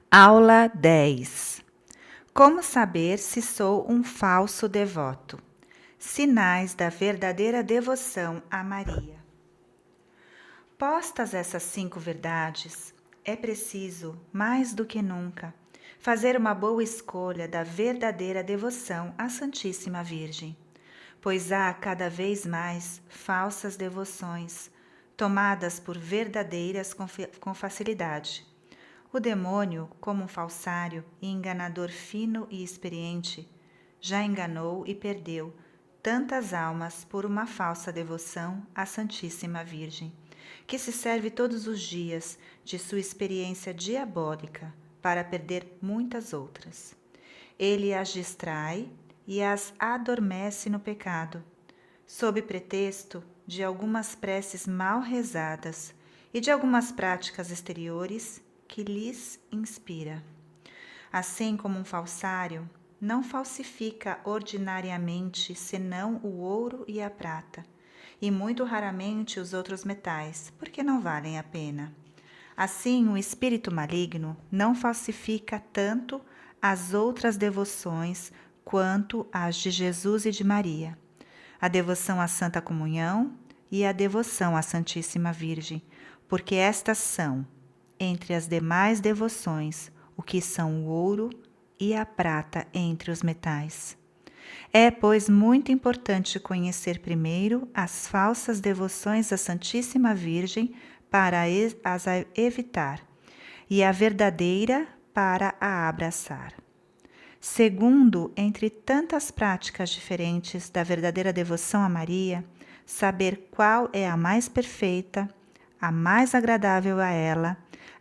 Aula 10. Como saber se sou um falso devoto? Sinais da verdadeira devoção a Maria. Postas essas 5 verdades, é preciso, mais do que nunca, fazer uma boa escolha da verdadeira devoção à Santíssima Virgem, pois há cada vez mais falsas devoções, tomadas por verdadeiras com facilidade. O demônio, como um falsário e enganador fino e experiente, já enganou e perdeu tantas almas por uma falsa devoção à Santíssima Virgem, que se serve todos os dias de sua experiência diabólica para perder muitas outras. Ele as distrai e as adormece no pecado, sob pretexto de algumas preces mal rezadas e de algumas práticas exteriores que lhes inspira. Assim como um falsário não falsifica ordinariamente senão o ouro e a prata, e muito raramente os outros metais, porque não valem a pena. Assim, o espírito maligno não falsifica tanto as outras devoções quanto as de Jesus e de Maria, a devoção à Santa Comunhão e a devoção à Santíssima Virgem, porque estas são, entre as demais devoções, o que são o ouro e a prata entre os metais. É, pois, muito importante conhecer primeiro as falsas devoções à Santíssima Virgem para as evitar, e a verdadeira para a abraçar. Segundo, entre tantas práticas diferentes da verdadeira devoção a Maria, saber qual é a mais perfeita, a mais agradável a ela,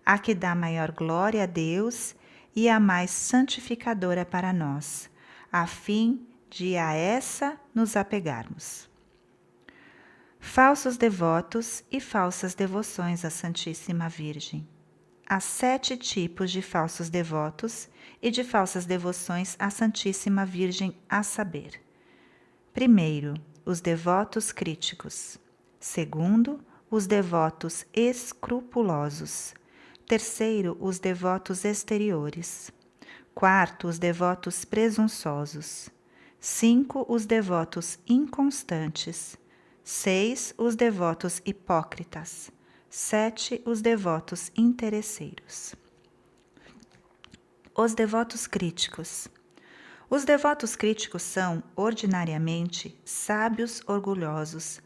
a que dá maior glória a Deus e a mais santificadora para nós, a fim de a essa nos apegarmos. Falsos devotos e falsas devoções à Santíssima Virgem. Há 7 tipos de falsos devotos e de falsas devoções à Santíssima Virgem, a saber: primeiro, os devotos críticos; segundo, os devotos escrupulosos; terceiro, os devotos exteriores; quarto, os devotos presunçosos; 5, os devotos inconstantes; 6, os devotos hipócritas; 7, os devotos interesseiros. Os devotos críticos. Os devotos críticos são, ordinariamente, sábios orgulhosos,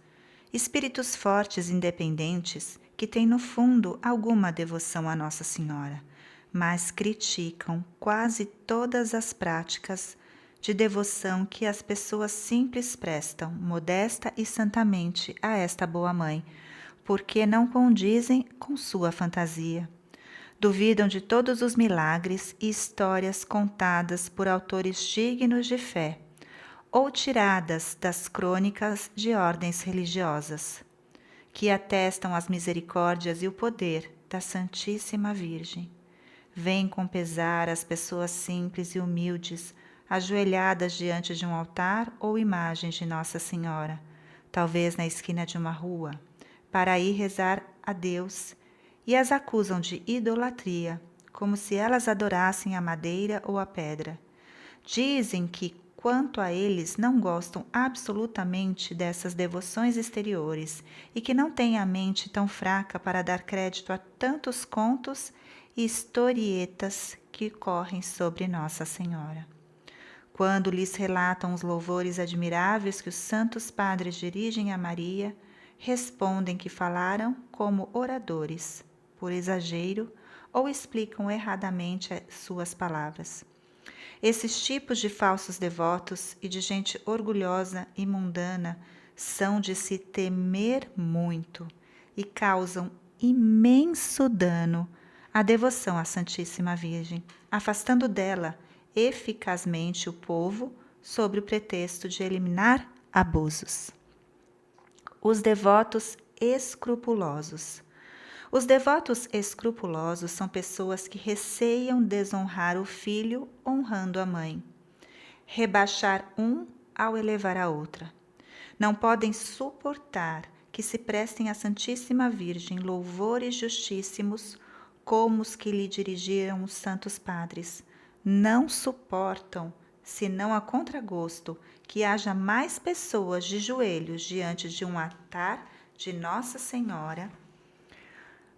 espíritos fortes e independentes que têm no fundo alguma devoção a Nossa Senhora, mas criticam quase todas as práticas de devoção que as pessoas simples prestam, modesta e santamente, a esta boa mãe, porque não condizem com sua fantasia. Duvidam de todos os milagres e histórias contadas por autores dignos de fé, ou tiradas das crônicas de ordens religiosas, que atestam as misericórdias e o poder da Santíssima Virgem. Vêm com pesar as pessoas simples e humildes, ajoelhadas diante de um altar ou imagem de Nossa Senhora, talvez na esquina de uma rua, para ir rezar a Deus, e as acusam de idolatria, como se elas adorassem a madeira ou a pedra. Dizem que, quanto a eles, não gostam absolutamente dessas devoções exteriores e que não têm a mente tão fraca para dar crédito a tantos contos e historietas que correm sobre Nossa Senhora. Quando lhes relatam os louvores admiráveis que os santos padres dirigem a Maria, respondem que falaram como oradores, por exagero, ou explicam erradamente suas palavras. Esses tipos de falsos devotos e de gente orgulhosa e mundana são de se temer muito e causam imenso dano à devoção à Santíssima Virgem, afastando dela eficazmente o povo sob o pretexto de eliminar abusos. Os devotos escrupulosos. Os devotos escrupulosos são pessoas que receiam desonrar o filho honrando a mãe, rebaixar um ao elevar a outra. Não podem suportar que se prestem à Santíssima Virgem louvores justíssimos como os que lhe dirigiram os santos padres. Não suportam, senão a contragosto, que haja mais pessoas de joelhos diante de um altar de Nossa Senhora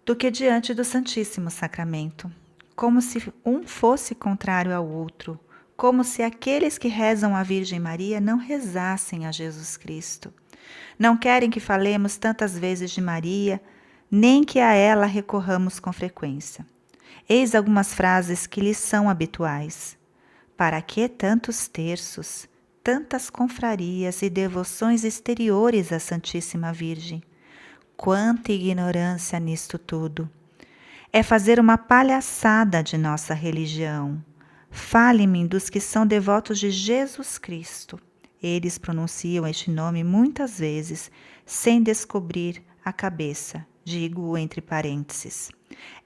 do que diante do Santíssimo Sacramento, como se um fosse contrário ao outro, como se aqueles que rezam à Virgem Maria não rezassem a Jesus Cristo. Não querem que falemos tantas vezes de Maria, nem que a ela recorramos com frequência. Eis algumas frases que lhes são habituais. Para que tantos terços, tantas confrarias e devoções exteriores à Santíssima Virgem? Quanta ignorância nisto tudo! É fazer uma palhaçada de nossa religião. Fale-me dos que são devotos de Jesus Cristo. Eles pronunciam este nome muitas vezes, sem descobrir a cabeça, digo entre parênteses.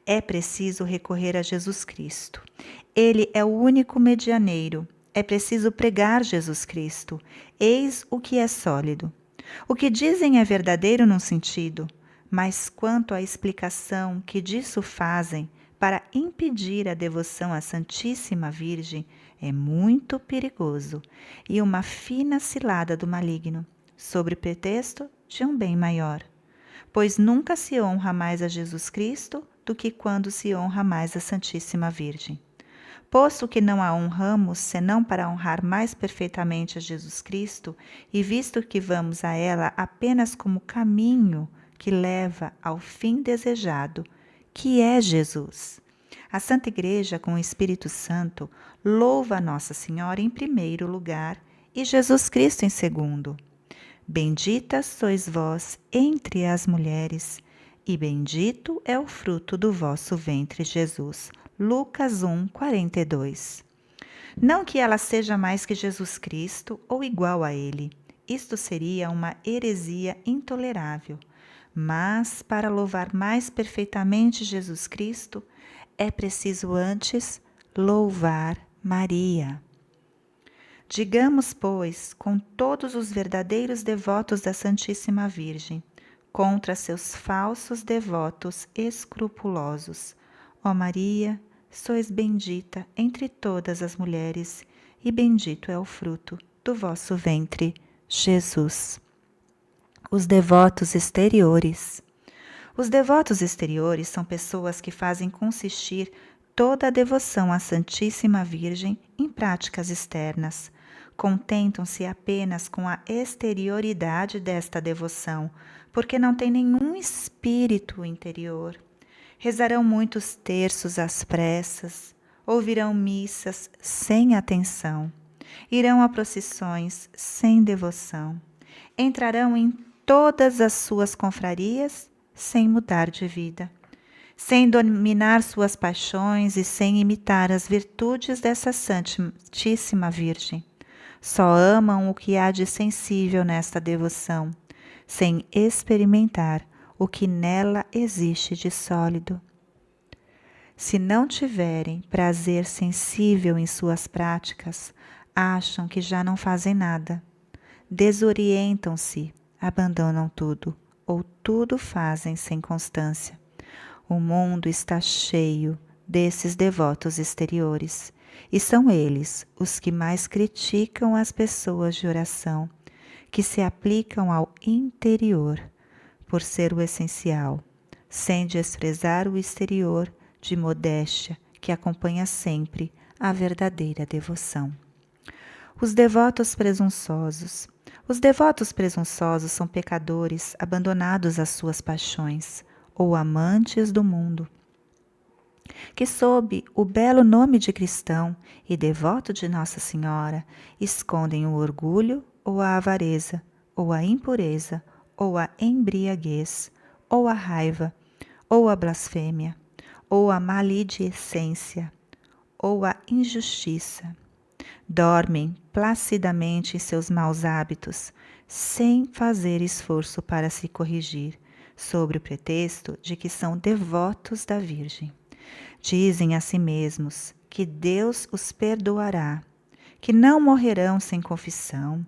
É preciso recorrer a Jesus Cristo. Ele é o único medianeiro. É preciso pregar Jesus Cristo. Eis o que é sólido. O que dizem é verdadeiro num sentido, mas quanto à explicação que disso fazem para impedir a devoção à Santíssima Virgem, é muito perigoso e uma fina cilada do maligno, sobre pretexto de um bem maior. Pois nunca se honra mais a Jesus Cristo do que quando se honra mais a Santíssima Virgem. Posto que não a honramos senão para honrar mais perfeitamente a Jesus Cristo, e visto que vamos a ela apenas como caminho que leva ao fim desejado, que é Jesus. A Santa Igreja, com o Espírito Santo, louva a Nossa Senhora em primeiro lugar e Jesus Cristo em segundo. Bendita sois vós entre as mulheres, e bendito é o fruto do vosso ventre, Jesus. Lucas 1, 42. Não que ela seja mais que Jesus Cristo ou igual a ele. Isto seria uma heresia intolerável. Mas, para louvar mais perfeitamente Jesus Cristo, é preciso antes louvar Maria. Digamos, pois, com todos os verdadeiros devotos da Santíssima Virgem, contra seus falsos devotos escrupulosos: ó Maria, sois bendita entre todas as mulheres, e bendito é o fruto do vosso ventre, Jesus. Os devotos exteriores. Os devotos exteriores são pessoas que fazem consistir toda a devoção à Santíssima Virgem em práticas externas. Contentam-se apenas com a exterioridade desta devoção, porque não têm nenhum espírito interior. Rezarão muitos terços às pressas, ouvirão missas sem atenção, irão a procissões sem devoção, entrarão em todas as suas confrarias sem mudar de vida, sem dominar suas paixões e sem imitar as virtudes dessa Santíssima Virgem. Só amam o que há de sensível nesta devoção, sem experimentar o que nela existe de sólido. Se não tiverem prazer sensível em suas práticas, acham que já não fazem nada. Desorientam-se, abandonam tudo, ou tudo fazem sem constância. O mundo está cheio desses devotos exteriores, e são eles os que mais criticam as pessoas de oração, que se aplicam ao interior, por ser o essencial, sem desprezar o exterior de modéstia que acompanha sempre a verdadeira devoção. Os devotos presunçosos. Os devotos presunçosos são pecadores abandonados às suas paixões, ou amantes do mundo, que sob o belo nome de cristão e devoto de Nossa Senhora, escondem o orgulho ou a avareza, ou a impureza, ou a embriaguez, ou a raiva, ou a blasfêmia, ou a maledicência, ou a injustiça. Dormem placidamente em seus maus hábitos, sem fazer esforço para se corrigir, sob o pretexto de que são devotos da Virgem. Dizem a si mesmos que Deus os perdoará, que não morrerão sem confissão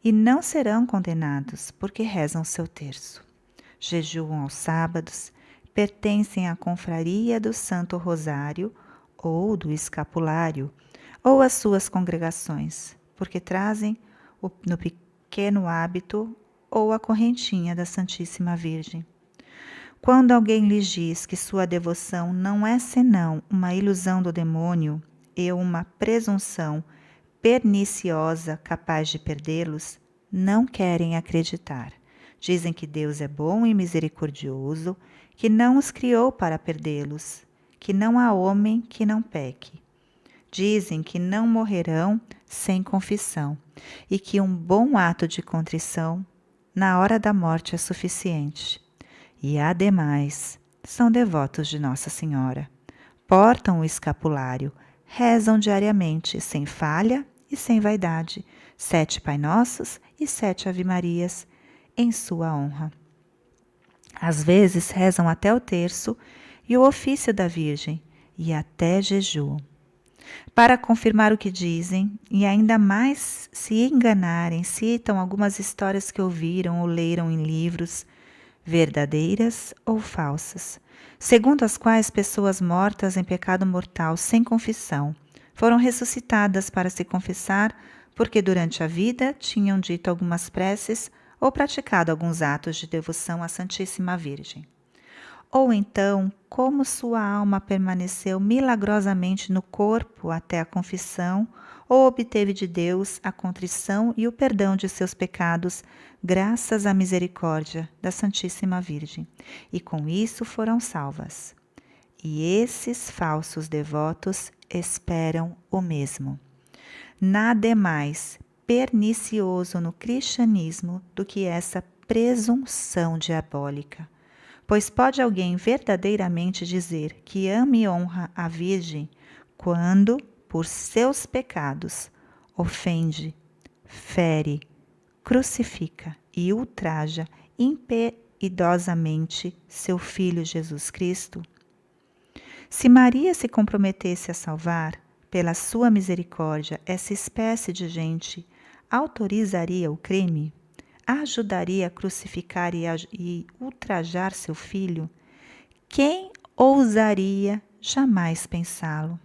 e não serão condenados porque rezam seu terço. Jejuam aos sábados, pertencem à confraria do Santo Rosário ou do Escapulário, ou às suas congregações, porque trazem no pequeno hábito ou a correntinha da Santíssima Virgem. Quando alguém lhes diz que sua devoção não é senão uma ilusão do demônio e uma presunção perniciosa capaz de perdê-los, não querem acreditar. Dizem que Deus é bom e misericordioso, que não os criou para perdê-los, que não há homem que não peque. Dizem que não morrerão sem confissão e que um bom ato de contrição na hora da morte é suficiente. E, ademais, são devotos de Nossa Senhora. Portam o escapulário, rezam diariamente, sem falha e sem vaidade, 7 Pai Nossos e 7 Ave Marias, em sua honra. Às vezes rezam até o terço e o ofício da Virgem, e até jejuam. Para confirmar o que dizem, e ainda mais se enganarem, citam algumas histórias que ouviram ou leram em livros, verdadeiras ou falsas, segundo as quais pessoas mortas em pecado mortal sem confissão foram ressuscitadas para se confessar porque durante a vida tinham dito algumas preces ou praticado alguns atos de devoção à Santíssima Virgem. Ou então, como sua alma permaneceu milagrosamente no corpo até a confissão, ou obteve de Deus a contrição e o perdão de seus pecados, graças à misericórdia da Santíssima Virgem, e com isso foram salvas. E esses falsos devotos esperam o mesmo. Nada é mais pernicioso no cristianismo do que essa presunção diabólica. Pois pode alguém verdadeiramente dizer que ama e honra a Virgem quando, por seus pecados, ofende, fere, crucifica e ultraja impiedosamente seu Filho Jesus Cristo? Se Maria se comprometesse a salvar, pela sua misericórdia, essa espécie de gente, autorizaria o crime? Ajudaria a crucificar e ultrajar seu filho? Quem ousaria jamais pensá-lo?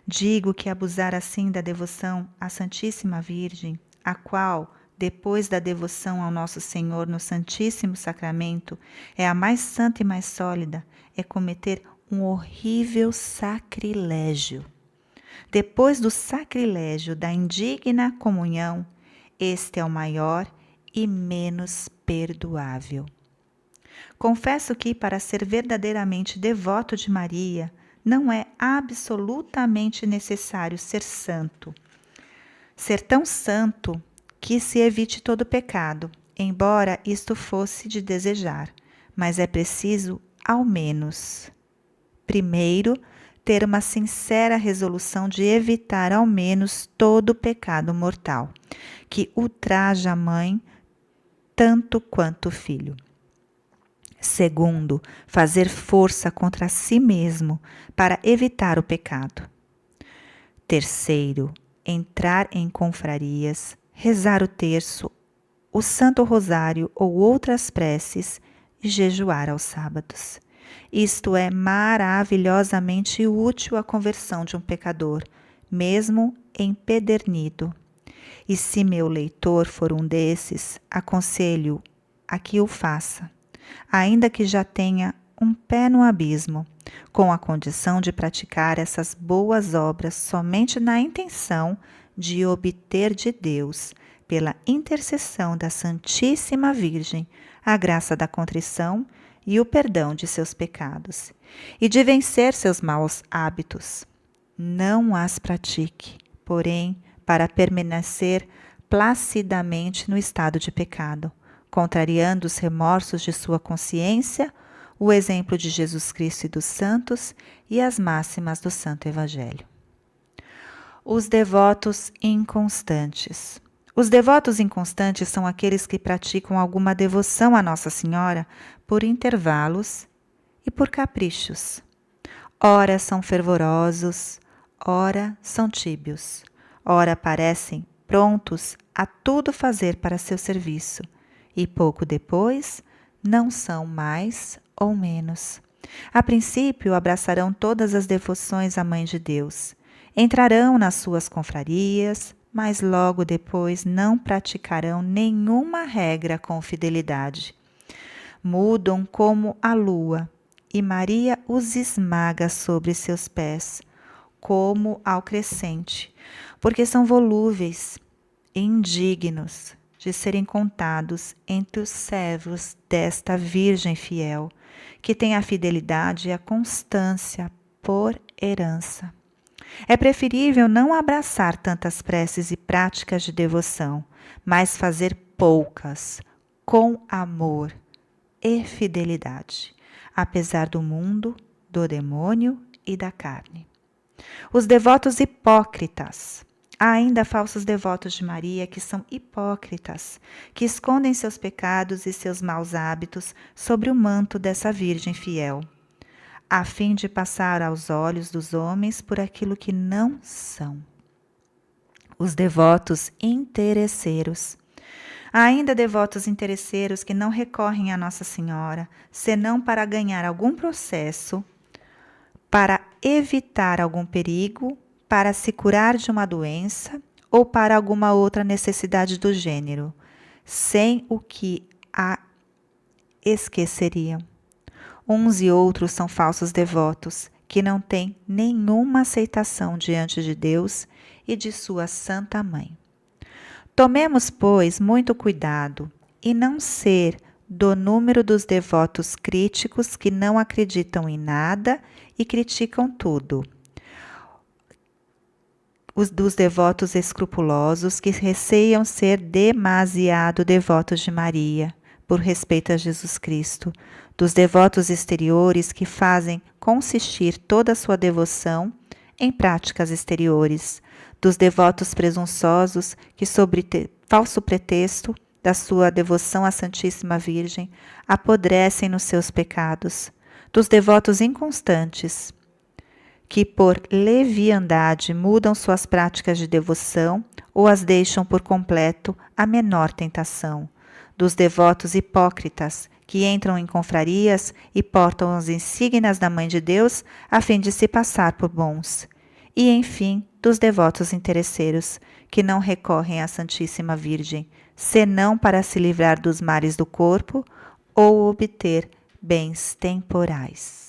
Digo que abusar assim da devoção à Santíssima Virgem, a qual, depois da devoção ao Nosso Senhor no Santíssimo Sacramento, é a mais santa e mais sólida, é cometer um horrível sacrilégio. Depois do sacrilégio da indigna comunhão, este é o maior e menos perdoável. Confesso que, para ser verdadeiramente devoto de Maria, não é absolutamente necessário ser santo. Ser tão santo que se evite todo pecado, embora isto fosse de desejar, mas é preciso, ao menos, primeiro, ter uma sincera resolução de evitar ao menos todo pecado mortal, que ultraja a mãe tanto quanto o filho. Segundo, fazer força contra si mesmo para evitar o pecado. Terceiro, entrar em confrarias, rezar o terço, o Santo Rosário ou outras preces e jejuar aos sábados. Isto é maravilhosamente útil à conversão de um pecador, mesmo empedernido. E se meu leitor for um desses, aconselho a que o faça, ainda que já tenha um pé no abismo, com a condição de praticar essas boas obras somente na intenção de obter de Deus, pela intercessão da Santíssima Virgem, a graça da contrição e o perdão de seus pecados, e de vencer seus maus hábitos. Não as pratique, porém, para permanecer placidamente no estado de pecado, contrariando os remorsos de sua consciência, o exemplo de Jesus Cristo e dos santos e as máximas do Santo Evangelho. Os devotos inconstantes. Os devotos inconstantes são aqueles que praticam alguma devoção a Nossa Senhora por intervalos e por caprichos. Ora são fervorosos, ora são tíbios, ora parecem prontos a tudo fazer para seu serviço, e pouco depois não são mais ou menos. A princípio, abraçarão todas as devoções à Mãe de Deus. Entrarão nas suas confrarias, mas logo depois não praticarão nenhuma regra com fidelidade. Mudam como a lua, e Maria os esmaga sobre seus pés, como ao crescente, porque são volúveis e indignos de serem contados entre os servos desta Virgem fiel, que tem a fidelidade e a constância por herança. É preferível não abraçar tantas preces e práticas de devoção, mas fazer poucas, com amor e fidelidade, apesar do mundo, do demônio e da carne. Os devotos hipócritas. Há ainda falsos devotos de Maria que são hipócritas, que escondem seus pecados e seus maus hábitos sobre o manto dessa Virgem fiel, a fim de passar aos olhos dos homens por aquilo que não são. Os devotos interesseiros. Há ainda devotos interesseiros que não recorrem a Nossa Senhora, senão para ganhar algum processo, para evitar algum perigo, para se curar de uma doença ou para alguma outra necessidade do gênero, sem o que a esqueceriam. Uns e outros são falsos devotos, que não têm nenhuma aceitação diante de Deus e de sua Santa Mãe. Tomemos, pois, muito cuidado e não ser do número dos devotos críticos que não acreditam em nada e criticam tudo. Os dos devotos escrupulosos que receiam ser demasiado devotos de Maria, por respeito a Jesus Cristo, dos devotos exteriores que fazem consistir toda a sua devoção em práticas exteriores, dos devotos presunçosos que, sob falso pretexto da sua devoção à Santíssima Virgem, apodrecem nos seus pecados, dos devotos inconstantes, que por leviandade mudam suas práticas de devoção ou as deixam por completo à menor tentação, dos devotos hipócritas, que entram em confrarias e portam as insígnias da Mãe de Deus a fim de se passar por bons, e, enfim, dos devotos interesseiros, que não recorrem à Santíssima Virgem, senão para se livrar dos males do corpo ou obter bens temporais.